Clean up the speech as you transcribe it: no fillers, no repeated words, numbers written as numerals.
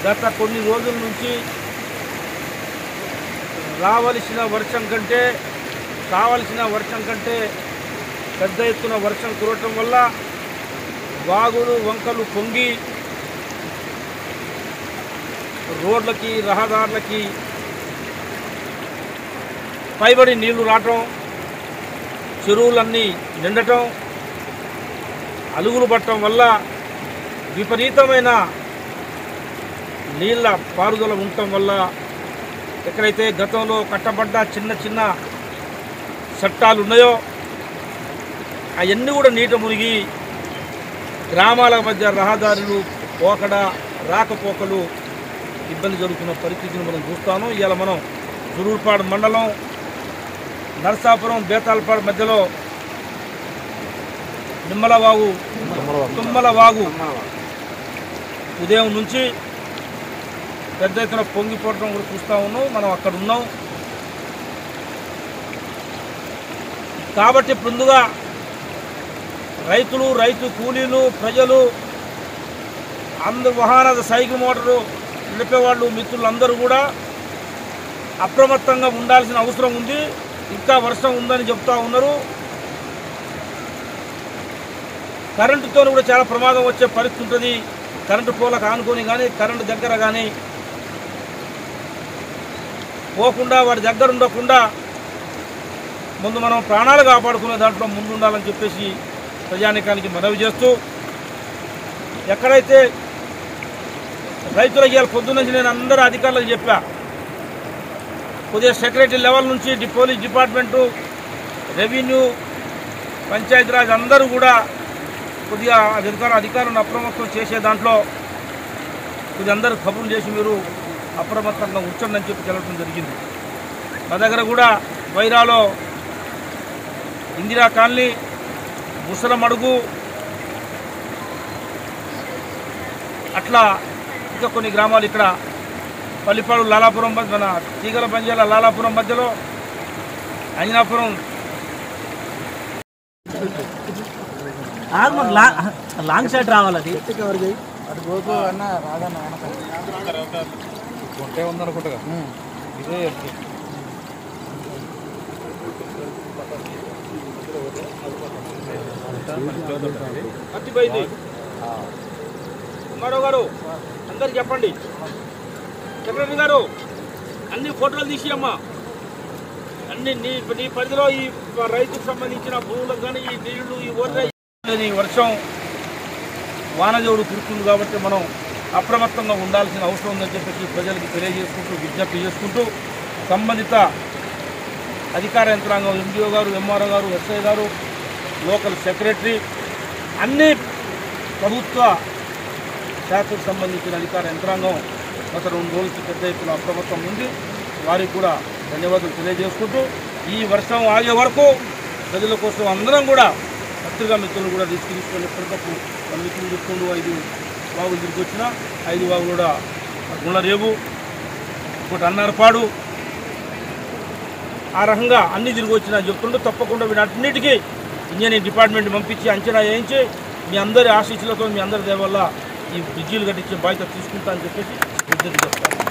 గత కొన్ని రోజుల నుంచి కావలసిన వర్షం కంటే పెద్ద ఎత్తున వర్షం కురవటం వల్ల వాగులు వంకలు పొంగి రోడ్లకి రహదారులకి పైబడి నీళ్లు రావటం, చెరువులన్నీ నిండటం, అలుగులు పట్టడం వల్ల విపరీతమైన నీళ్ళ పారుదల ఉండటం వల్ల ఎక్కడైతే గతంలో కట్టబడ్డ చిన్న చిన్న చట్టాలు ఉన్నాయో అవన్నీ కూడా నీట మునిగి గ్రామాల మధ్య రహదారులు పోకడ రాకపోకలు ఇబ్బంది జరుగుతున్న పరిస్థితిని మనం చూస్తాము. ఇవాళ మనం జురూర్పాడు మండలం నరసాపురం బేతాలపాడు మధ్యలో తుమ్మల వాగు ఉదయం నుంచి పెద్ద ఎత్తున పొంగిపోవడం కూడా చూస్తూ ఉన్నాం. మనం అక్కడ ఉన్నాం కాబట్టి ముందుగా రైతులు, రైతు కూలీలు, ప్రజలు అందరూ వాహన సైకిల్ మోటారు నడిపేవాళ్ళు మిత్రులు అందరూ కూడా అప్రమత్తంగా ఉండాల్సిన అవసరం ఉంది. ఇంకా వర్షం ఉందని చెప్తా ఉన్నారు. కరెంటుతో కూడా చాలా ప్రమాదం వచ్చే పరిస్థితి ఉంటుంది. కరెంటు పోలకు ఆనుకొని కానీ కరెంటు దగ్గర కానీ పోకుండా వాడి దగ్గర ఉండకుండా ముందు మనం ప్రాణాలు కాపాడుకునే దాంట్లో ముందు ఉండాలని చెప్పేసి ప్రజానికానికి మనవి చేస్తూ, ఎక్కడైతే రైతులకు ఇవాళ పొద్దున్నుంచి నేను అందరూ అధికారులకు చెప్పా, కొద్దిగా సెక్రటరీ లెవెల్ నుంచి పోలీస్ డిపార్ట్మెంటు, రెవెన్యూ, పంచాయతీరాజ్ అందరూ కూడా కొద్దిగా అధికారులను అప్రమత్తం చేసే దాంట్లో కొద్దిగా అందరూ కబుర్లు చేసి మీరు అప్రమత్తంగా ఉంచండి అని చెప్పి తెలపడం జరిగింది. మా దగ్గర కూడా వైరాలో ఇందిరా కాలనీ, ముసలమడుగు, అట్లా ఇంకా కొన్ని గ్రామాలు ఇక్కడ పల్లిపాడు లాలాపురం మన తీగల పంజాల లాలాపురం మధ్యలో అంజనాపురం లాంగ్ షాట్ రావాలి. అది ఉందనుకుంటా ఇదే పట్టిపోయింది. కుమారావు గారు అందరికి చెప్పండి, సెక్రటరీ గారు అన్ని ఫోటోలు తీసి అమ్మా, అన్ని నీ పరిధిలో ఈ రైతుకు సంబంధించిన భూములకు కానీ ఈ నీళ్లు ఈ వర్షం వానజోడు కురుతుంది కాబట్టి మనం అప్రమత్తంగా ఉండాల్సిన అవసరం ఉందని చెప్పేసి ప్రజలకు తెలియజేసుకుంటూ విజ్ఞప్తి చేసుకుంటూ సంబంధిత అధికార యంత్రాంగం ఎండిఓ గారు, ఎంఆర్ఓ గారు, ఎస్ఐ గారు, లోకల్ సెక్రటరీ, అన్ని ప్రభుత్వ శాఖకు సంబంధించిన అధికార యంత్రాంగం గత 2 రోజులకి పెద్ద ఎత్తున అప్రమత్తం ఉంది. వారికి కూడా ధన్యవాదాలు తెలియజేసుకుంటూ ఈ వర్షం ఆగే వరకు ప్రజల కోసం అందరం కూడా పత్రికా మిత్రులు కూడా తీసుకుని ఎప్పటికప్పుడు మన మిత్రులు చెప్పుకుంటూ 5 వాగులు తిరిగి వచ్చిన 5 వాగులు కూడా గుళ్ళరేవు, ఇంకోటి అన్నారపాడు, ఆ రకంగా అన్ని తిరిగి వచ్చినా చెప్తుంటూ తప్పకుండా వీటన్నిటికీ ఇంజనీరింగ్ డిపార్ట్మెంట్ పంపించి అంచనా వేయించి మీ అందరి ఆశీస్సులతో మీ అందరి దయ వల్ల ఈ బ్రిడ్జీలు కట్టించే బాధ్యత తీసుకుంటా అని చెప్పేసి విజ్ఞప్తి చేస్తాను.